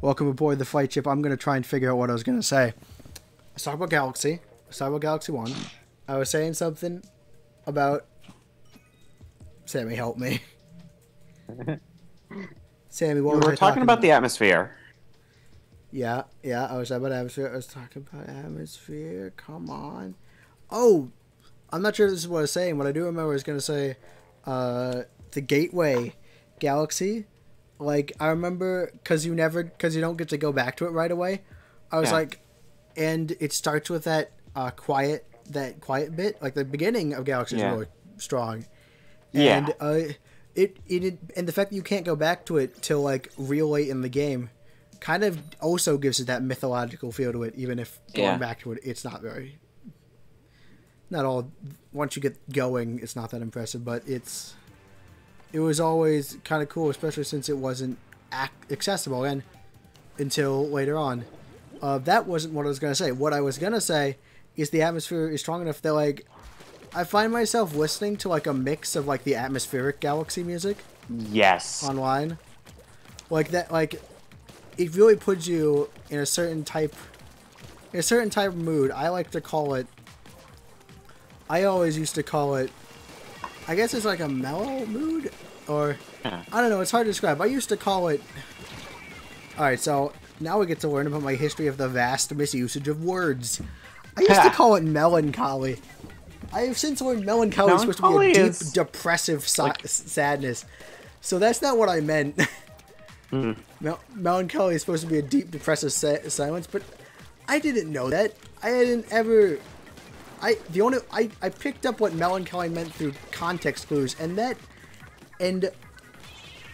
Welcome aboard the Flightship. I'm going to try and figure out what I was going to say. Let's talk about Galaxy. Let's talk about Galaxy 1. I was saying something about... Sammy, help me. Sammy, what We was were I talking about the atmosphere. Yeah, I was talking about atmosphere. I was talking about atmosphere. Come on. Oh, I'm not sure if this is what I was saying, but I do remember I was going to say the Gateway Galaxy. Like, I remember, because you don't get to go back to it right away. I was like, and it starts with that quiet bit. Like, the beginning of Galaxy is really strong. And and the fact that you can't go back to it till, like, real late in the game kind of also gives it that mythological feel to it, even if going back to it, it's not all, once you get going, it's not that impressive, but it was always kind of cool, especially since it wasn't accessible until later on. That wasn't what I was going to say. What I was going to say is the atmosphere is strong enough that, like, I find myself listening to, like, a mix of, like, the atmospheric Galaxy music. Yes. Online. Like, that, like, it really puts you in a certain type of mood. I like to call it, I always used to call it, I guess it's like a mellow mood, or, I don't know, it's hard to describe. I used to call it, alright, so now we get to learn about my history of the vast misusage of words. I used to call it melancholy. I have since learned melancholy is supposed to be a deep, depressive sadness. So that's not what I meant. Melancholy is supposed to be a deep, depressive silence, but I didn't know that. I picked up what melancholy meant through context clues, and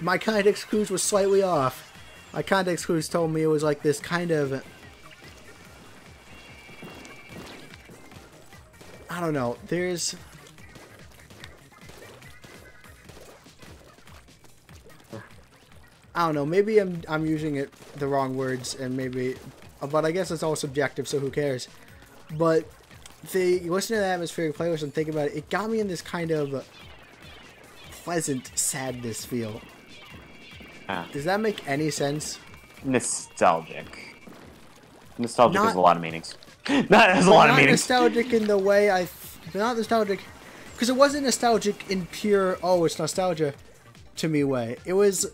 my context clues was slightly off. My context clues told me it was like this kind of, I don't know, I don't know, maybe I'm using the wrong words, and but I guess it's all subjective, so who cares. But you listen to the atmospheric playlist and think about it, it got me in this kind of pleasant sadness feel. Does that make any sense? Nostalgic. Nostalgic has a lot of meanings. That has a lot of meanings. Not nostalgic in the way not nostalgic, because it wasn't nostalgic in pure, oh, it's nostalgia to me way. It was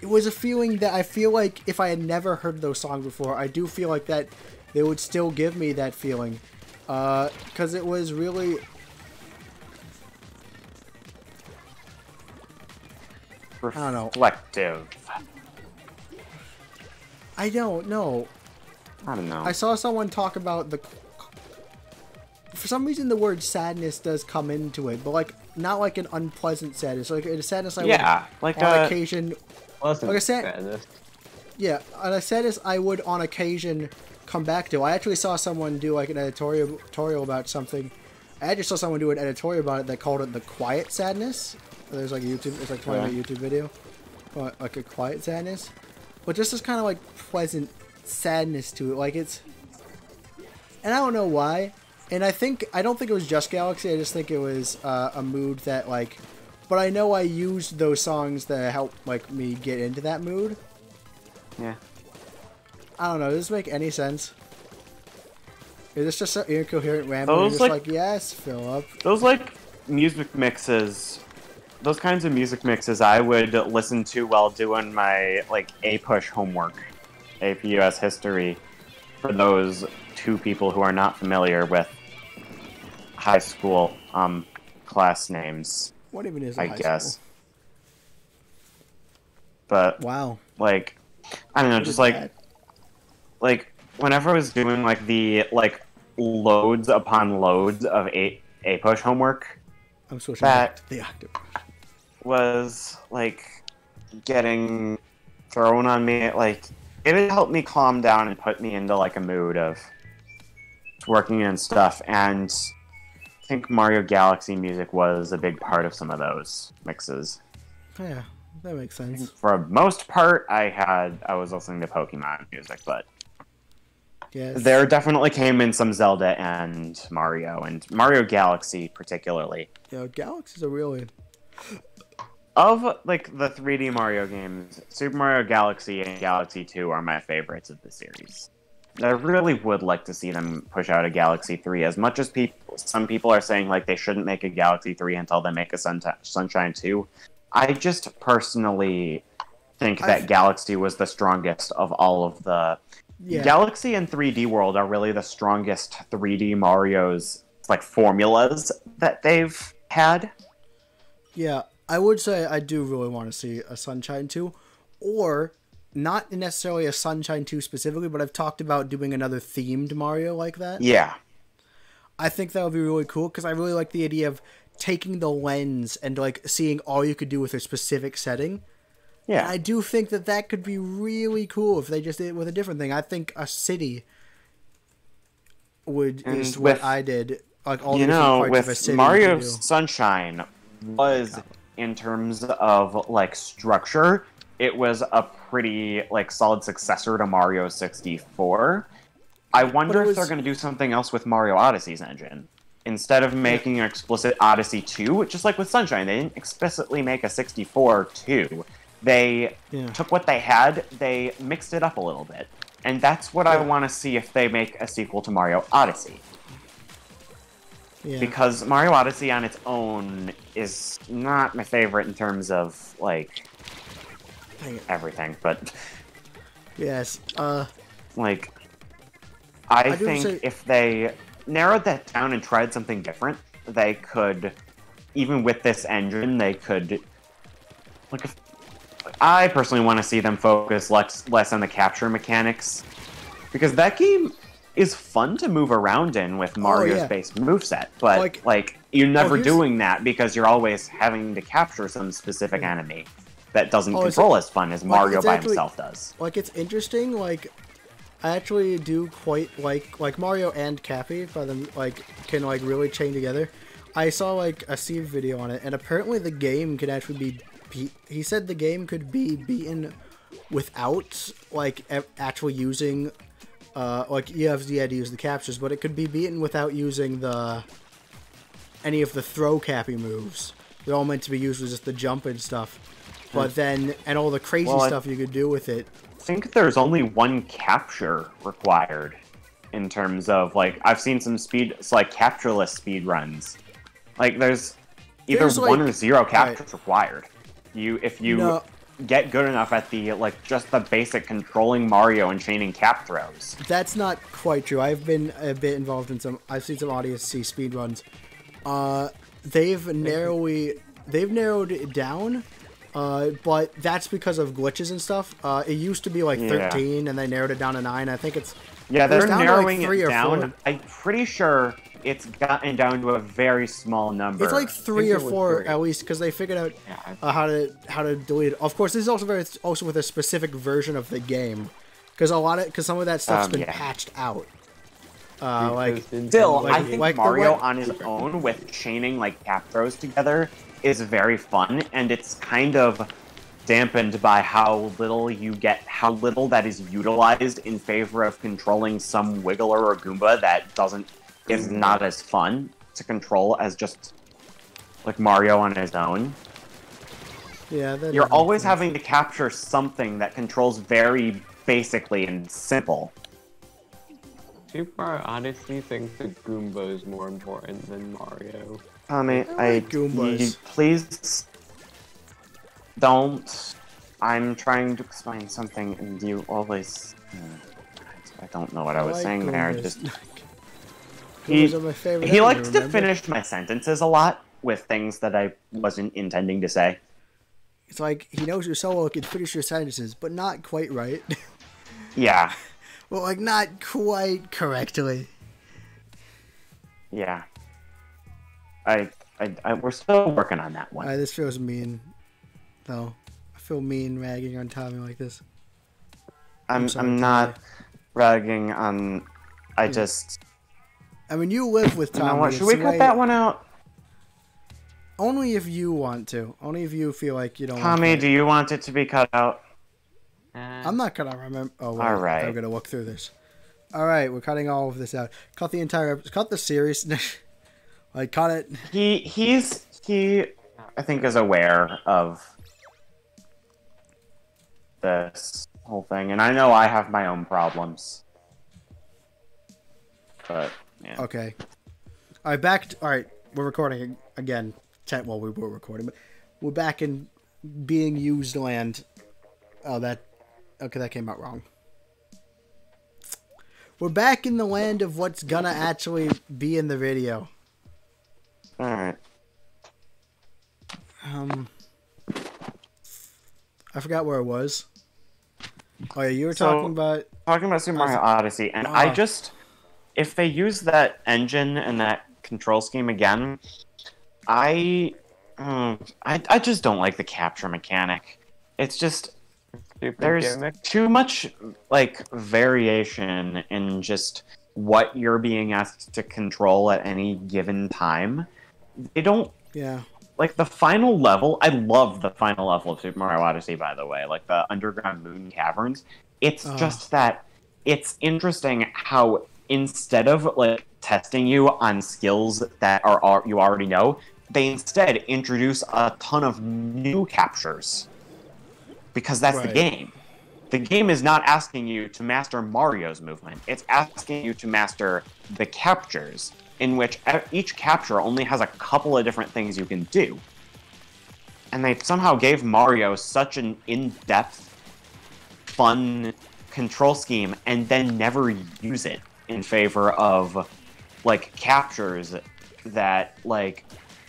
a feeling that I feel like if I had never heard those songs before, I do feel like that they would still give me that feeling. Because it was really... I don't know. Reflective. I don't know. I don't know. I saw someone talk about for some reason the word sadness does come into it, but like not like an unpleasant sadness, like a sadness I would on occasion. Like a sadness. Yeah, on a sadness I would on occasion come back to. I actually saw someone do like an editorial about something. I actually saw someone do an editorial about it that called it the quiet sadness. There's like it's like 20-minute YouTube video, like a quiet sadness, but just this kind of like pleasant sadness to it, like it's, and I don't know why, and I don't think it was just Galaxy. I just think it was a mood that like, but I know I used those songs that help like me get into that mood. Yeah. I don't know. Does this make any sense? Is this just an incoherent rambling? Just like yes, Philip. Those like music mixes. Those kinds of music mixes I would listen to while doing my, like, A-Push homework. AP US History. For those two people who are not familiar with high school, class names. What even is I guess. School? But, wow. Like, I don't know, just like, whenever I was doing, like, the, like, loads upon loads of A-Push homework, I'm switching back to the octave. Was like getting thrown on me, like it would help me calm down and put me into like a mood of working and stuff, and I think Mario Galaxy music was a big part of some of those mixes. Yeah, that makes sense. For the most part, I was listening to Pokemon music, but yes, there definitely came in some Zelda and Mario Galaxy particularly. Yeah, Galaxy's a really Of, like, the 3D Mario games, Super Mario Galaxy and Galaxy 2 are my favorites of the series. I really would like to see them push out a Galaxy 3, as much as some people are saying, like, they shouldn't make a Galaxy 3 until they make a Sunshine 2. I just personally think that Galaxy was the strongest of all of the... Yeah. Galaxy and 3D World are really the strongest 3D Mario's, like, formulas that they've had. Yeah, I would say I do really want to see a Sunshine 2, or not necessarily a Sunshine 2 specifically, but I've talked about doing another themed Mario like that. Yeah. I think that would be really cool, because I really like the idea of taking the lens and, like, seeing all you could do with a specific setting. Yeah. And I do think that that could be really cool if they just did it with a different thing. I think a city is what I did. Like, all the different parts of a city. Mario Sunshine was, in terms of, like, structure, it was a pretty, like, solid successor to Mario 64. I wonder if they're going to do something else with Mario Odyssey's engine. Instead of making an explicit Odyssey 2, just like with Sunshine, they didn't explicitly make a 64 2. They took what they had, they mixed it up a little bit. And that's what I want to see if they make a sequel to Mario Odyssey. Yeah. Because Mario Odyssey on its own is not my favorite in terms of, like, everything, but... Yes, like, I think if they narrowed that down and tried something different, they could, even with this engine, they could... Like, I personally want to see them focus less on the capture mechanics, because that game is fun to move around in with Mario's base moveset, but, like you're never doing that because you're always having to capture some specific enemy that doesn't control as fun as Mario by himself does. Like, it's interesting, like, I actually do quite like Mario and Cappy, by them, like, can, like, really chain together. I saw, like, a Steve video on it, and apparently the game can actually be he said the game could be beaten without, like, actually using, like, you had to use the captures, but it could be beaten without using any of the throw Cappy moves. They're all meant to be used with just the jump and stuff. But then, and all the crazy stuff you could do with it. I think there's only one capture required in terms of, like, I've seen some like, captureless speed runs. Like, there's either one or zero captures required. If you get good enough at the, like, just the basic controlling Mario and chaining cap throws. That's not quite true. I've been a bit involved in I've seen some Odyssey speed runs. They've narrowed it down. But that's because of glitches and stuff. It used to be like 13, and they narrowed it down to 9. I think it's they're narrowing it down. I'm pretty sure it's gotten down to a very small number. It's like 3 or 4 at least, because they figured out how to delete it. Of course, this is also with a specific version of the game, because some of that stuff's been patched out. I think Mario on his own with chaining, like, cap throws together is very fun, and it's kind of dampened by how little that is utilized in favor of controlling some Wiggler or Goomba that is not as fun to control as just, like, Mario on his own. Yeah, you're always having to capture something that controls very basically and simple. Super Mario Odyssey thinks the Goomba is more important than Mario. Tommy, please don't. I'm trying to explain something, and you always. I don't know what I was saying there. Just he likes to finish my sentences a lot with things that I wasn't intending to say. It's like he knows you so well he can finish your sentences, but not quite right. Yeah. Well, like, not quite correctly. Yeah. We're still working on that one. This feels mean, though. I feel mean ragging on Tommy like this. I'm not ragging on. I mean, you live with Tommy. You know what? Should we cut that one out? Only if you want to. Only if you feel like you don't. Tommy, do you want it to be cut out? I'm not gonna remember. Oh, wait, all right. I'm gonna look through this. All right, we're cutting all of this out. Cut the entire episode. Cut the series. Like, cut it. He I think, is aware of this whole thing, and I know I have my own problems. But yeah. Okay. All right, all right, we're recording again. Well, we were recording, but we're back in being used land. Oh, that came out wrong. We're back in the land of what's gonna actually be in the video. All right. I forgot where it was. Oh yeah, you were talking about Super Mario Odyssey, and I just, if they use that engine and that control scheme again, I just don't like the capture mechanic. It's just there's too much like variation in just what you're being asked to control at any given time. They don't. Yeah. Like, the final level, I love the final level of Super Mario Odyssey, by the way. Like, the underground moon caverns. It's just that it's interesting how instead of, like, testing you on skills that are you already know, they instead introduce a ton of new captures. Because that's the game. The game is not asking you to master Mario's movement. It's asking you to master the captures, in which each capture only has a couple of different things you can do. And they somehow gave Mario such an in-depth, fun control scheme, and then never use it in favor of, like, captures that, like,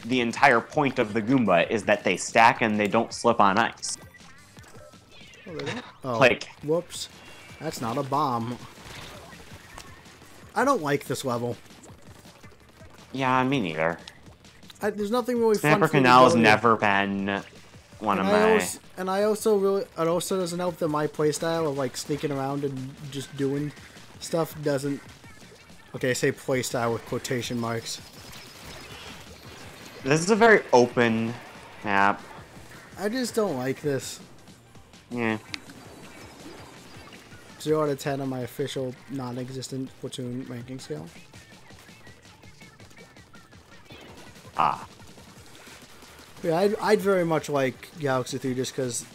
the entire point of the Goomba is that they stack and they don't slip on ice. Oh, they don't? Oh, like, whoops. That's not a bomb. I don't like this level. Yeah, me neither. There's nothing really Snapper fun. Canal has never been one of my... And I also really... It also doesn't help that my playstyle of, like, sneaking around and just doing stuff doesn't... Okay, I say playstyle with quotation marks. This is a very open map. I just don't like this. Yeah. 0 out of 10 on my official non-existent Splatoon ranking scale. Yeah, I'd very much like Galaxy 3 just because,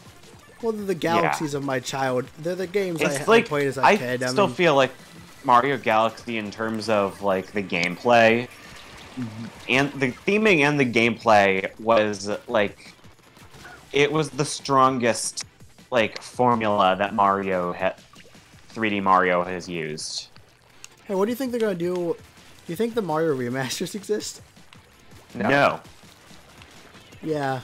well, they're the galaxies of my child. They're the games I played as a kid. I still feel like Mario Galaxy, in terms of like the gameplay, and the theming and the gameplay, was like, it was the strongest like formula that 3D Mario has used. Hey, what do you think they're gonna do? Do you think the Mario remasters exist? No. Yeah.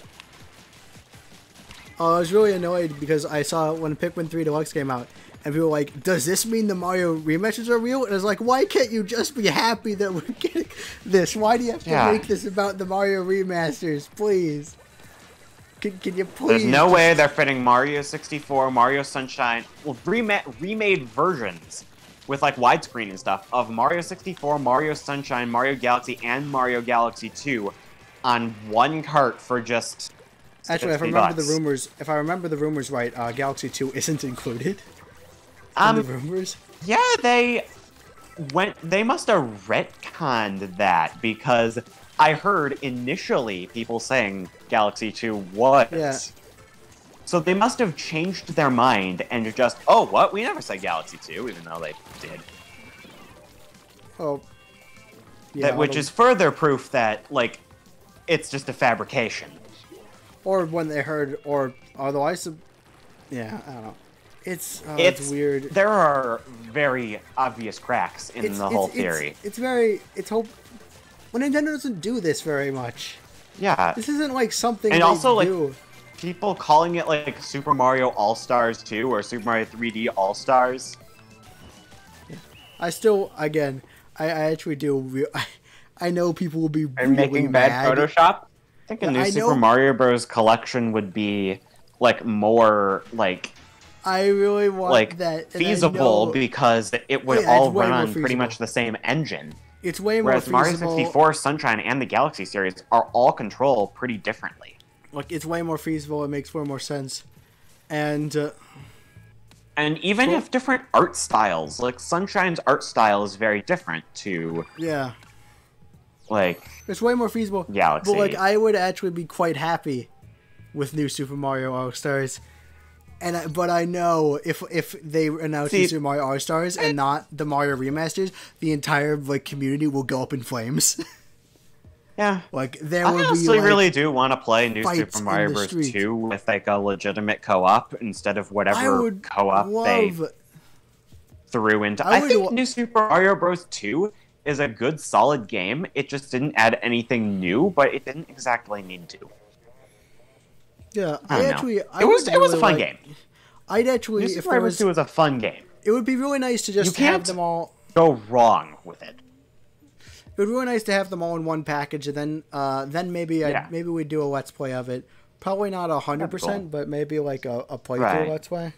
I was really annoyed because I saw when Pikmin 3 Deluxe came out, and people were like, does this mean the Mario remasters are real? And I was like, why can't you just be happy that we're getting this? Why do you have to make this about the Mario remasters? Please. Can you please? There's no way they're fitting Mario 64, Mario Sunshine, well, remade versions with like widescreen and stuff of Mario 64, Mario Sunshine, Mario Galaxy, and Mario Galaxy 2 on one cart for just Actually, if I remember the rumors right, Galaxy 2 isn't included in the rumors. Yeah, they must have retconned that, because I heard initially people saying Galaxy 2 was. Yeah. So they must have changed their mind and just, oh, what? We never said Galaxy 2, even though they did. Oh. Yeah, which is further proof that, like, it's just a fabrication. Or when they heard, or otherwise, yeah, I don't know. It's weird. There are very obvious cracks in the whole theory. It's hope. Well, Nintendo doesn't do this very much. Yeah. This isn't like something and they also, do. Like, people calling it like Super Mario All-Stars 2 or Super Mario 3D All-Stars. Yeah. I actually do. I know people will be really making bad Photoshop. I think a new Super Mario Bros. Collection would be like more like. I really want like that feasible because it would all run on pretty much the same engine. It's way more Whereas feasible. Mario 64, Sunshine, and the Galaxy series are all controlled pretty differently. Like, it's way more feasible. It makes way more sense, and even if different art styles, like Sunshine's art style is very different to Like, it's way more feasible. Galaxy. But like, I would actually be quite happy with New Super Mario All-Stars. But I know if they announce New Super Mario All-Stars and not the Mario remasters, the entire like community will go up in flames. Yeah, like there I will honestly be like, really do want to play New Super Mario Bros. 2 with like a legitimate co-op instead of whatever co-op they threw into. I think New Super Mario Bros. 2 is a good, solid game. It just didn't add anything new, but it didn't exactly need to. Yeah, it was a fun game. I'd actually, New Super Mario Bros. 2 was a fun game. It would be really nice to just have them all. Go wrong with it. It would be really nice to have them all in one package, and then maybe maybe we'd do a let's play of it. Probably not 100%, but maybe like a playthrough let's play. And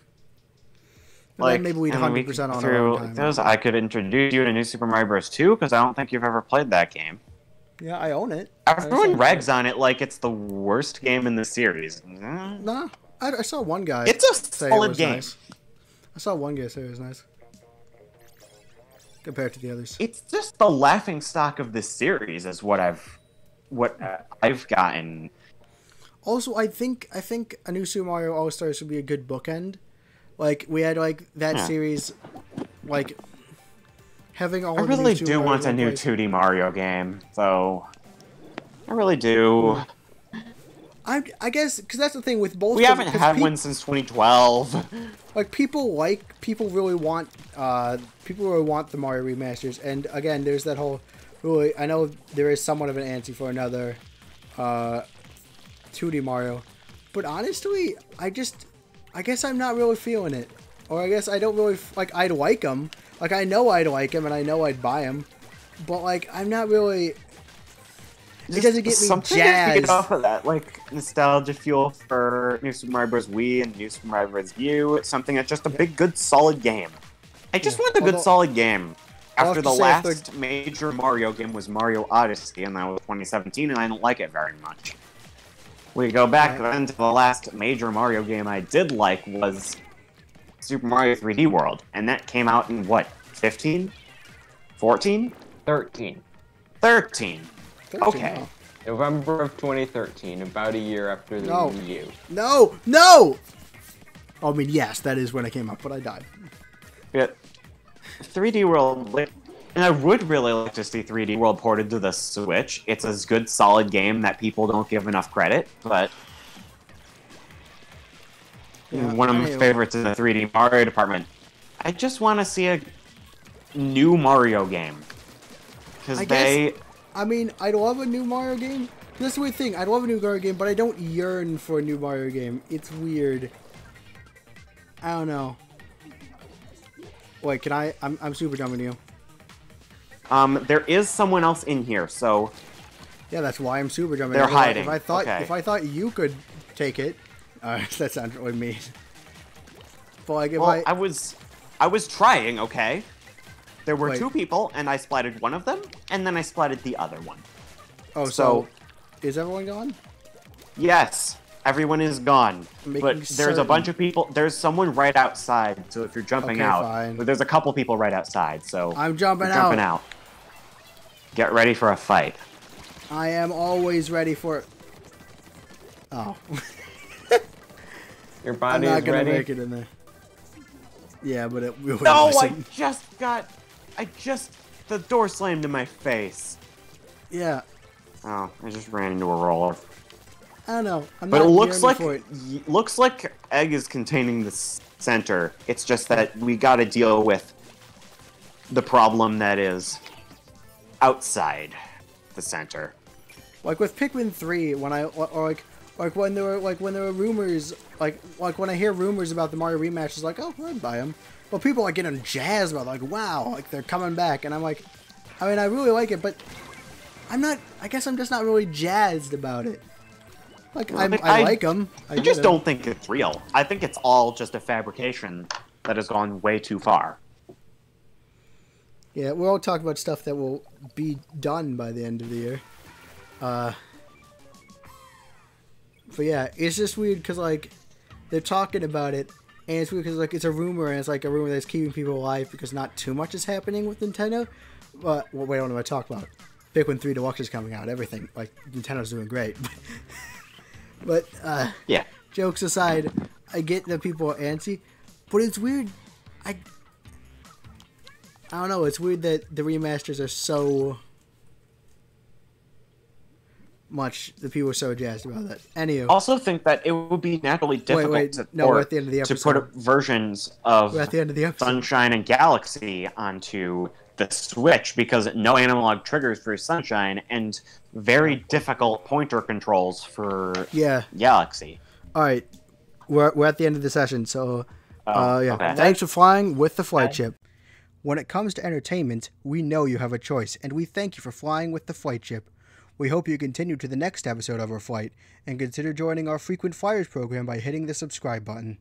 like, then maybe we'd 100% on our own time. Those, I could introduce you to New Super Mario Bros. 2 because I don't think you've ever played that game. Yeah, I own it. Everyone rags on it like it's the worst game in the series. Nah, I saw one guy. It's a solid game. Nice. I saw one guy say it was nice compared to the others. It's just the laughing stock of this series, is what I've gotten. Also, I think a New Super Mario All Stars would be a good bookend. Like we had like that series, like having all. I really do want a new 2D Mario game, though. I really do. I guess because that's the thing with both. We haven't had one since 2012. Like people really want the Mario remasters, and again, there's that whole. Really, I know there is somewhat of an antsy for another 2D Mario, but honestly, I guess I'm not really feeling it, or I guess I don't really like. I'd like them, like I know I'd like them, and I know I'd buy them, but like I'm not really. It doesn't get me something jazzed. To get off of that, like nostalgia fuel for New Super Mario Bros. Wii and New Super Mario Bros. U. Something that's just a big, good, solid game. I just want a good, solid game. After the last major Mario game was Mario Odyssey, and that was 2017, and I don't like it very much. We go back then to the last major Mario game I did like was Super Mario 3D World, and that came out in what, 15? 14? 13. 13. Okay. Wow. November of 2013, about a year after the Wii U. No! I mean, yes, that is when it came out, but I died. Yeah. 3D World, and I would really like to see 3D World ported to the Switch. It's a good, solid game that people don't give enough credit, but one of my favorites in the 3D Mario department. I just want to see a new Mario game. Because I mean, I'd love a new Mario game. That's the weird thing. I'd love a new Mario game, but I don't yearn for a new Mario game. It's weird. I don't know. Wait, can I? I'm super dumb with you. There is someone else in here, so. Yeah, that's why I'm super dumb. They're hiding. If I thought you could take it, that sounds really mean. But like, I was trying. Okay. There were two people, and I splatted one of them, and then I splatted the other one. Oh, so is everyone gone? Yes, everyone is gone. But there's a bunch of people. There's someone right outside, so if you're jumping out. Fine. But there's a couple people right outside, so... I'm jumping out. Get ready for a fight. I am always ready for it. Oh. Your body I'm is not gonna ready? make it in there. Yeah, but it really wasn't. The door slammed in my face. Yeah. Oh, I just ran into a roller. I don't know. But it looks like Egg is containing the center. It's just that we gotta deal with the problem that is outside the center. Like with Pikmin 3, when when there were rumors, like when I hear rumors about the Mario rematch, it's like, oh, I'd buy them. But people are getting jazzed about like, wow, like they're coming back, and I'm like, I mean, I really like it, but I'm not. I guess I'm just not really jazzed about it. Like I like them. I just don't think it's real. I think it's all just a fabrication that has gone way too far. Yeah, we're all talking about stuff that will be done by the end of the year. But yeah, it's just weird because like they're talking about it, and it's weird because like it's a rumor, and it's like a rumor that's keeping people alive because not too much is happening with Nintendo. But wait, what am I talking about? Pikmin 3 Deluxe is coming out. Everything. Like, Nintendo's doing great. But, yeah. Jokes aside, I get that people are antsy, but it's weird. I don't know. It's weird that the remasters are so much. The people are so jazzed about that. Anywho, also think that it would be naturally difficult we're at the end of the episode. To put versions of we're at the end of the episode. Sunshine and Galaxy onto the Switch because no analog triggers for Sunshine and very difficult pointer controls for Galaxy. All right, we're at the end of the session, so okay. Thanks for flying with the Flightship. When it comes to entertainment, we know you have a choice, and we thank you for flying with the Flightship. We hope you continue to the next episode of our flight, and consider joining our Frequent Flyers program by hitting the subscribe button.